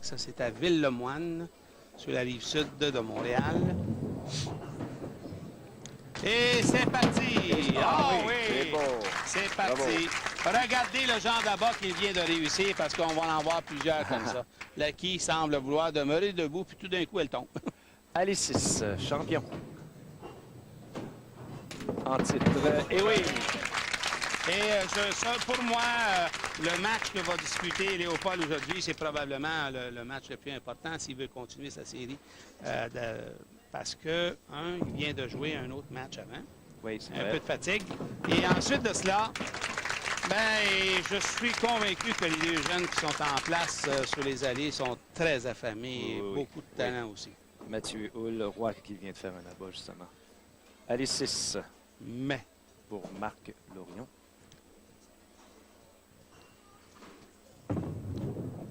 Québec. Ça, c'est à Ville-le-Moine, sur la rive sud de Montréal. Et c'est parti! Ah oui! C'est beau! C'est parti! Regardez le genre d'abat qu'il vient de réussir parce qu'on va en voir plusieurs comme ça. La qui semble vouloir demeurer debout, puis tout d'un coup, elle tombe. Allez, 6, champion. En titre, et oui! Et ça, pour moi, le match que va disputer Léopold aujourd'hui, c'est probablement le match le plus important s'il veut continuer sa série. Parce que, il vient de jouer un autre match avant. Oui, c'est un peu de fatigue. Et ensuite de cela, je suis convaincu que les deux jeunes qui sont en place sur les allées sont très affamés et beaucoup de talent aussi. Mathieu Hull, le roi qui vient de faire un abat, justement. Allez, 6. Mais. Pour Marc Lorion.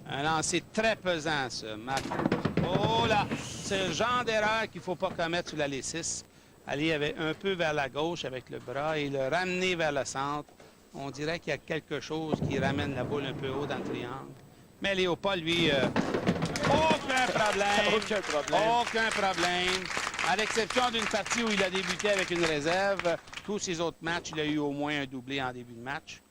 Un lancer très pesant, ce Marc. Oh là! C'est le genre d'erreur qu'il ne faut pas commettre sur l'allée 6. Aller un peu vers la gauche avec le bras et le ramener vers le centre. On dirait qu'il y a quelque chose qui ramène la boule un peu haut dans le triangle. Mais Léopold, lui, aucun problème. Aucun problème. Aucun problème. À l'exception d'une partie où il a débuté avec une réserve, tous ses autres matchs, il a eu au moins un doublé en début de match.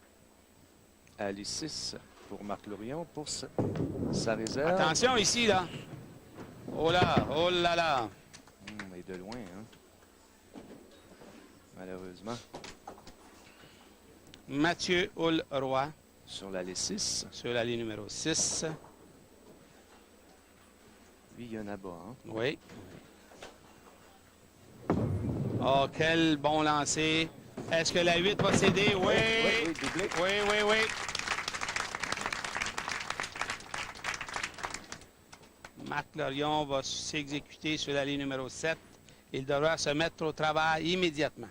Allez, 6 pour Marc Lorion pour sa réserve. Attention ici, là. Oh là, oh là là. Et de loin, hein. Malheureusement. Mathieu Hull-Roy. Sur l'allée 6. Sur l'allée numéro 6. Lui, il y a un abat, hein. Oui. Oh, quel bon lancer. Est-ce que la 8 va céder? Oui. Oui, doublé. Oui, oui, oui. Marc Lorion va s'exécuter sur l'allée numéro 7. Il devra se mettre au travail immédiatement.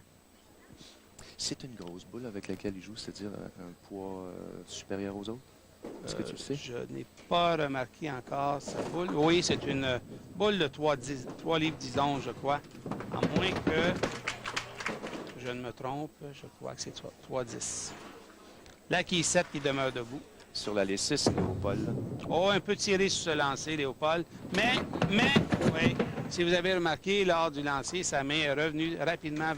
C'est une grosse boule avec laquelle il joue, c'est-à-dire un poids supérieur aux autres? Est-ce que tu le sais? Je n'ai pas remarqué encore sa boule. Oui, c'est une boule de 3 livres 10 onces, je crois. À moins que je ne me trompe, je crois que c'est 3,10. Là, qui est 7 qui demeure debout. Sur l'allée 6, Léopold. Oh, un peu tiré sur ce lancer, Léopold. Mais, oui, si vous avez remarqué, lors du lancer, sa main est revenue rapidement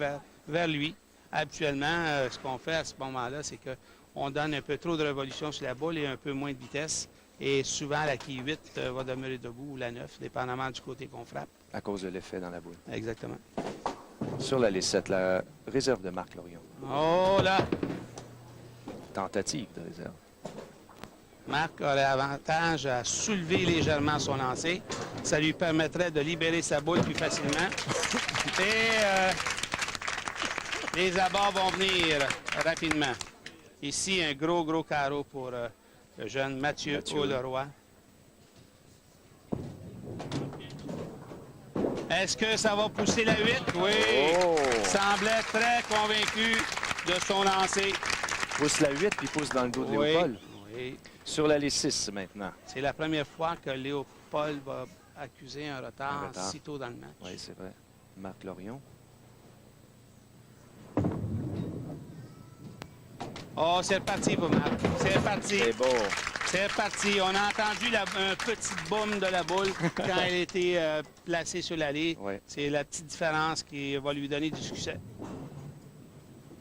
vers lui. Habituellement, ce qu'on fait à ce moment-là, c'est qu'on donne un peu trop de révolution sur la boule et un peu moins de vitesse. Et souvent, la quille 8 va demeurer debout ou la 9, dépendamment du côté qu'on frappe. À cause de l'effet dans la boule. Exactement. Sur l'allée 7, la réserve de Marc Lorion. Oh là! Tentative de réserve. Marc aurait avantage à soulever légèrement son lancer. Ça lui permettrait de libérer sa boule plus facilement. Et les abats vont venir rapidement. Ici, un gros carreau pour le jeune Mathieu Hull-Roy. Est-ce que ça va pousser la 8? Oui! Oh! Semblait très convaincu de son lancer. Pousse la 8 puis pousse dans le dos de Léopold. Oui. Sur l'allée 6 maintenant. C'est la première fois que Léopold va accuser un retard si tôt dans le match. Oui, c'est vrai. Marc Lorion. Oh, c'est reparti pour Marc. C'est reparti. C'est beau. C'est reparti. On a entendu un petit boom de la boule quand elle était placée sur l'allée. Oui. C'est la petite différence qui va lui donner du succès.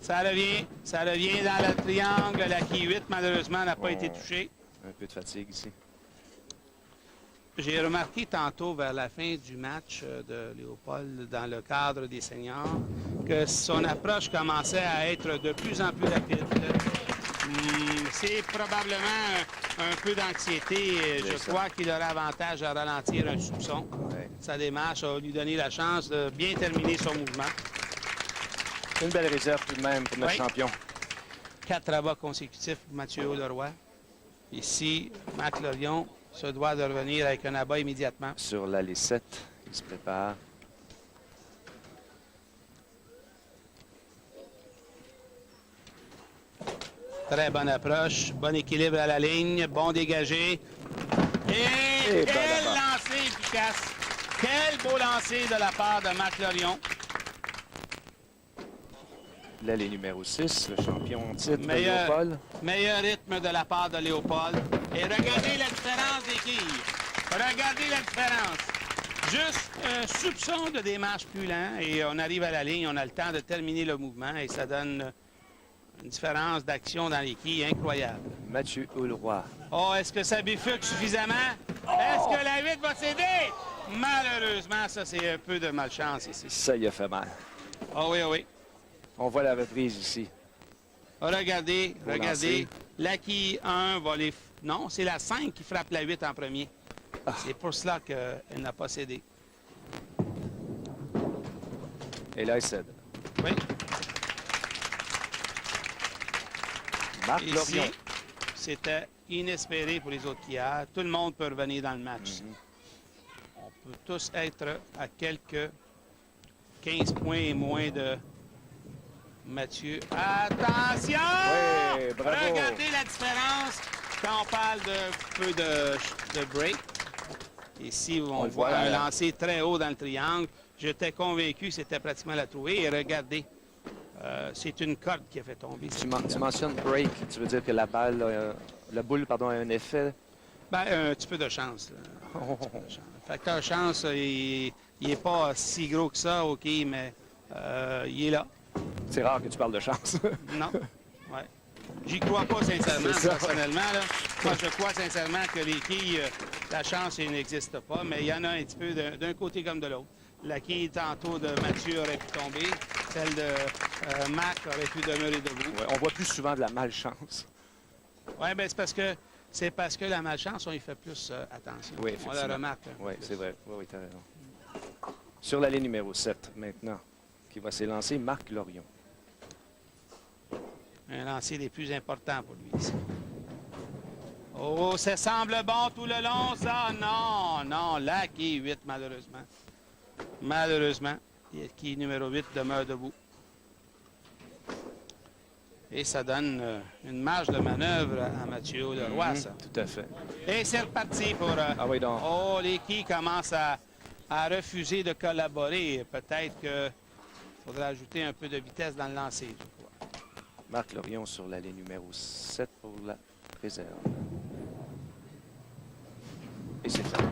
Ça revient dans le triangle. La quille 8, malheureusement, n'a pas été touchée. Un peu de fatigue ici. J'ai remarqué tantôt, vers la fin du match de Léopold, dans le cadre des seniors, que son approche commençait à être de plus en plus rapide. C'est probablement un peu d'anxiété. Je crois qu'il aurait avantage à ralentir un soupçon. Ouais. Sa démarche va lui donner la chance de bien terminer son mouvement. Une belle réserve tout de même pour notre champion. 4 abats consécutifs pour Mathieu Hull-Roy. Ici, Marc Lorion se doit de revenir avec un abat immédiatement. Sur l'allée 7, il se prépare. Très bonne approche, bon équilibre à la ligne, bon dégagé. Et quel lancer efficace! Quel beau lancer de la part de Marc Lorion. L'allée numéro 6, le champion en titre, Léopold. Meilleur rythme de la part de Léopold. Et regardez la différence des quilles. Regardez la différence. Juste un soupçon de démarche plus lent et on arrive à la ligne, on a le temps de terminer le mouvement et ça donne une différence d'action dans les quilles incroyable. Mathieu Hulroy. Oh, est-ce que ça bifurque suffisamment? Est-ce que la 8 va céder? Malheureusement, ça, c'est un peu de malchance ici. Ça y a fait mal. Oh oui, oh oui. On voit la reprise ici. Regardez, Beau regardez. lancer. La quille 1 va les... Non, c'est la 5 qui frappe la 8 en premier. Ah. C'est pour cela qu'elle n'a pas cédé. Et là, il cède. Oui. Marc Ici, Lorion. c'était inespéré pour les autres quilleurs. Tout le monde peut revenir dans le match. On peut tous être à quelques 15 points et moins de Mathieu. Attention! Oui, bravo. Regardez la différence quand on parle de peu de break. Ici, on le voit voit, un là. lancer très haut dans le triangle. J'étais convaincu que c'était pratiquement la trouée. Et regardez, c'est une corde qui a fait tomber. Tu mentionnes break. Tu veux dire que la balle, la boule, pardon, a un effet? Ben, un petit peu de chance. Là. Oh. Facteur chance, il n'est pas si gros que ça, OK, mais il est là. C'est rare que tu parles de chance. Non. Ouais. J'y crois pas sincèrement, C'est ça. personnellement. Là. Moi, je crois sincèrement que les quilles, la chance, il n'existe pas, mais il y en a un petit peu d'un côté comme de l'autre. La quille tantôt de Mathieu aurait pu tomber, celle de Marc aurait pu demeurer debout. Ouais, on voit plus souvent de la malchance. Oui, bien, c'est parce que la malchance, on y fait plus attention. Oui, On effectivement. la remarque. un peu Oui, plus. c'est vrai. Oui, tu as raison. Sur la ligne numéro 7, maintenant, qui va s'élancer, Marc Lorion. Un lancer des plus importants pour lui ici. Oh, ça semble bon tout le long, ça. Non, non, la quille 8, malheureusement. Malheureusement, qui numéro 8 demeure debout. Et ça donne une marge de manœuvre à Mathieu Leroy, ça. Tout à fait. Et c'est reparti pour... Ah oui, donc. Oh, les quilles commencent à refuser de collaborer. Peut-être qu'il faudra ajouter un peu de vitesse dans le lancer, je crois. Marc Lorion sur la ligne numéro 7 pour la réserve. Et c'est fait.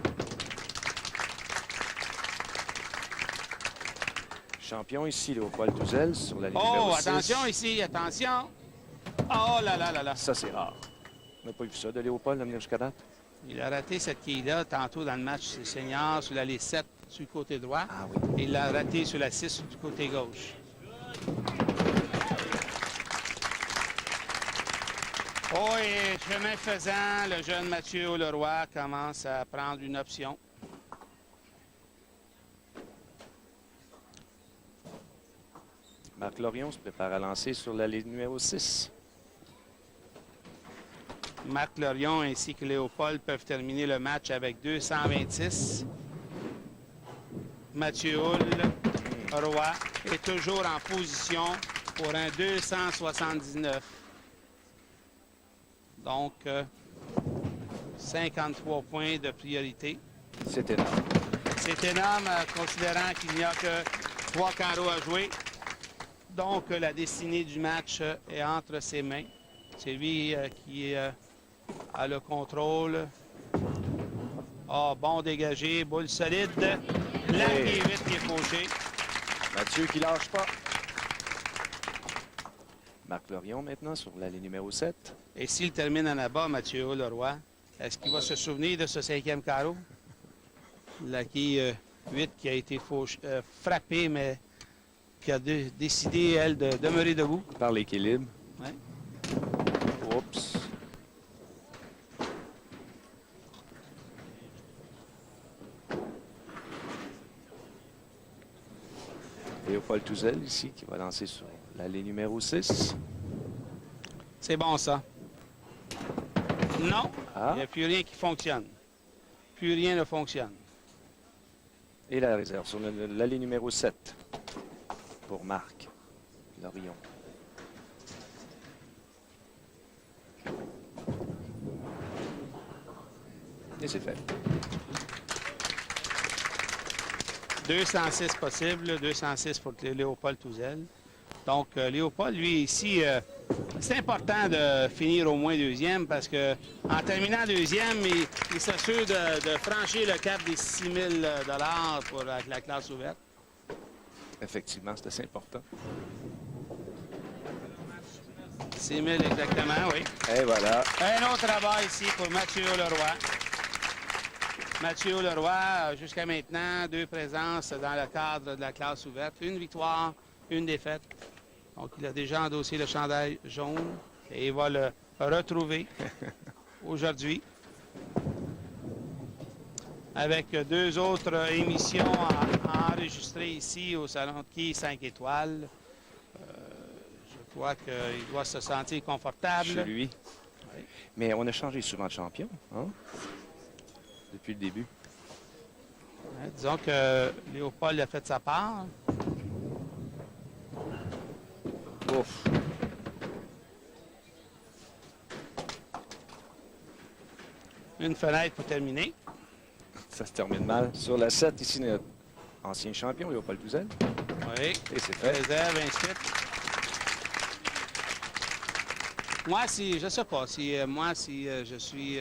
Champion ici, Léopold Touzel sur la ligne numéro Oh, 6. attention ici, attention. Oh là là là là. Ça, c'est rare. On n'a pas vu ça de Léopold à venir jusqu'à date. Il a raté cette quille-là tantôt dans le match senior sur l'allée 7 sur le côté droit. Ah oui. Et il l'a raté sur la 6 du côté gauche. Oh, et chemin faisant, le jeune Mathieu Leroy commence à prendre une option. Marc Lorion se prépare à lancer sur la ligne numéro 6. Marc Lorion ainsi que Léopold peuvent terminer le match avec 226. Mathieu Roy est toujours en position pour un 279. Donc, 53 points de priorité. C'est énorme. C'est énorme, considérant qu'il n'y a que 3 carreaux à jouer. Donc, la destinée du match est entre ses mains. C'est lui qui a le contrôle. Ah, bon dégagé, boule solide. La qui est vite, qui est fauché. Mathieu qui lâche pas. Marc Lorion maintenant sur la ligne numéro 7. Et s'il termine en abat, Mathieu Leroy, est-ce qu'il va se souvenir de ce 5e carreau? La qui 8 qui a été frappée, mais qui a décidé, elle, de demeurer debout. Par l'équilibre. Ouais. Oups. Léopold Touzel ici qui va lancer sur la ligne numéro 6. C'est bon, ça. Non, Ah. il n'y a plus rien qui fonctionne. Plus rien ne fonctionne. Et la réserve sur la ligne numéro 7 pour Marc Lorion. Et c'est fait. 206 possible, 206 pour Léopold Touzel. Donc, Léopold, lui, ici, c'est important de finir au moins deuxième parce que en terminant deuxième, il s'assure de franchir le cap des 6 000 $ pour la classe ouverte. Effectivement, c'est assez important. 6 000 exactement, oui. Et voilà. Un autre rabat ici pour Mathieu Leroy. Mathieu Leroy, jusqu'à maintenant, 2 présences dans le cadre de la classe ouverte. 1 victoire, 1 défaite. Donc, il a déjà endossé le chandail jaune et il va le retrouver aujourd'hui. Avec 2 autres émissions enregistrées ici au Salon de quilles 5 étoiles. Je crois qu'il doit se sentir confortable. Chez lui. Oui. Mais on a changé souvent de champion, hein? Depuis le début. Ouais, disons que Léopold a fait sa part. Ouf. Une fenêtre pour terminer. Ça se termine mal. Sur la 7, ici, notre ancien champion, Léopold Touzel. Oui. Et c'est fait. Réserve inscrite. Moi, je sais pas, si je suis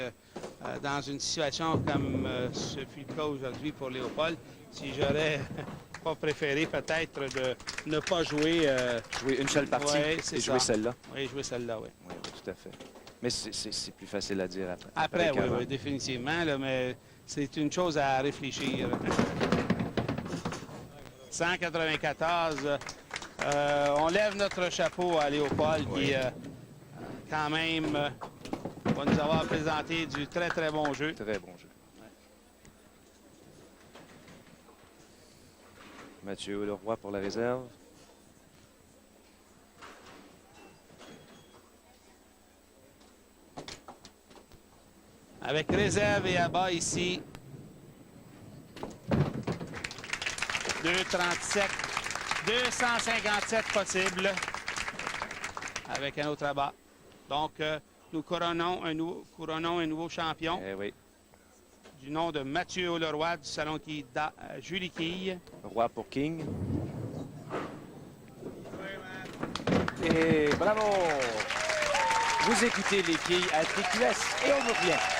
dans une situation comme ce fut le cas aujourd'hui pour Léopold, si j'aurais pas préféré peut-être de ne pas jouer. Jouer une seule partie et jouer celle-là. Oui, jouer celle-là, oui. Oui, tout à fait. Mais c'est plus facile à dire après. Après, qu'avant. oui, définitivement, là, mais c'est une chose à réfléchir. 194. On lève notre chapeau à Léopold qui, quand même, va nous avoir présenté du très, très bon jeu. Très bon jeu. Mathieu Leroy pour la réserve. Avec réserve et abat ici. 2,37. 257 possible. Avec un autre abat. Donc, nous couronnons un nouveau champion. Eh oui. Du nom de Mathieu Leroy du Salon Julie Quille. Roy pour King. Et bravo! Vous écoutez les quilles à TQS et on vous revient.